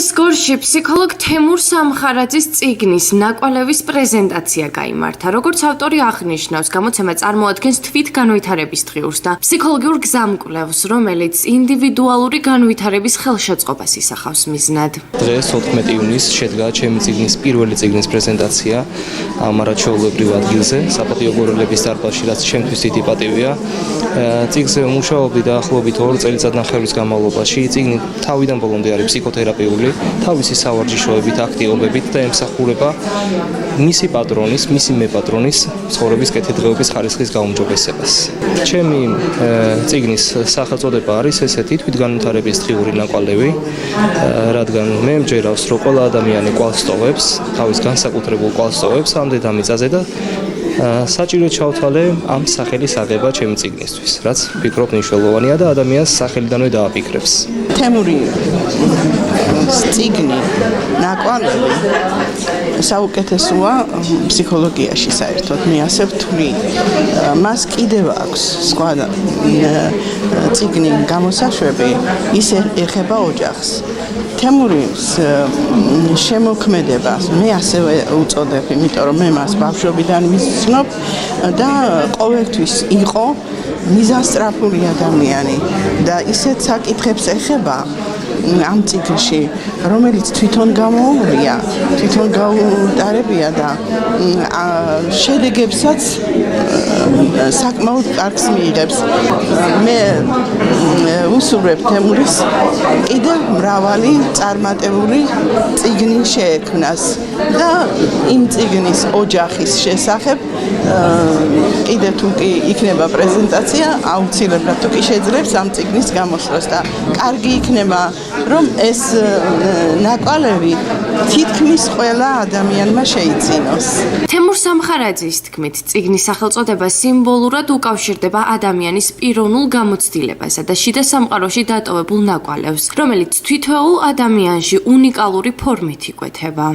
დღეს გორში ფსიქოლოგ თემურ სამხარაძის წიგნის ნაკვალევის პრეზენტაცია გაიმართა. როგორც ავტორი აღნიშნავს, გამოცემა წარმოადგენს თვითგანვითარების დღიურს და ფსიქოლოგიურ გზამკვლევს, რომელიც ინდივიდუალური განვითარების ხელშეწყობას ისახავს მიზნად. დღეს 14 ივნისს შედგა ჩემი წიგნის პირველი წიგნის პრეზენტაცია ამარაჩეულებრივ ადგილზე, საპატიო გოროლების დარბაზში, რაც ჩემთვის დიდი პატივია. წიგნზე მუშაობდი დაახლოებით 2 წელიწადნახევრის განმავლობაში. წიგნი თავიდან ბოლომდე არის ფსიქოთერაპიული, თავისი სავარჯიშოებით, აქტივობებით და ემსახურება მისი პატრონის, მისი მეპატრონის ცხოვრების კეთილდღეობის ხარისხის გაუმჯობესებას. ჩემი წიგნის სახელწოდება არის ესეთი: თვითგანვითარების დღიური ნაკვალევი, რადგან მე მჯერავს, რომ ყველა ადამიანი კვალს ტოვებს, თავის განსაკუთრებულ კვალს ტოვებს ამ დედამიწაზე და საჭიროდ ჩავთვალე ამ სახელის აღება ჩემი წიგნისთვის, რაც ვფიქრობ მნიშვნელოვანია და ადამიანს სახელიდანვე დააფიქრებს. თემური წიგნი ნაკვალევი საუკეთესოა ფსიქოლოგიაში საერთოდ, მე ასე ვთვლი. მას კიდევ აქვს სხვა წიგნი გამოსაშვები, ის ეხება ოჯახს. თემურის შემოქმედებას მე ასევე უწოდებ, იმიტომ რომ მე მას ბავშვობიდან ვიცნობ და ყოველთვის იყო მიზანსწრაფული ადამიანი და ისეთ საკითხებს ეხება ამ წიგნში, რომელიც თვითონ გამოუვლია, თვითონ გაუტარებია და შედეგებსაც საკმაოდ კარგს მიიღებს. მე ვუსურვებ თემურის კიდევ მრავალი წარმატებული წიგნი შეექმნას და იმ წიგნის ოჯახის შესახებ კიდე თუ კი იქნება პრეზენტაცია, აუცილებლად თუ კი შეძლებს ამ წიგნის გამოსვლას და კარგი იქნება, რომ ეს ნაკვალევი თითქმის ყველა ადამიანმა შეიძინოს. თემურ სამხარაძის თქმით, წიგნის სახელწოდება სიმბოლურად უკავშირდება ადამიანის პიროვნულ გამოცდილებასა და შიდა სამყაროში დატოვებულ ნაკვალევს, რომელიც თითოეულ ადამიანში უნიკალური ფორმით იკვეთება.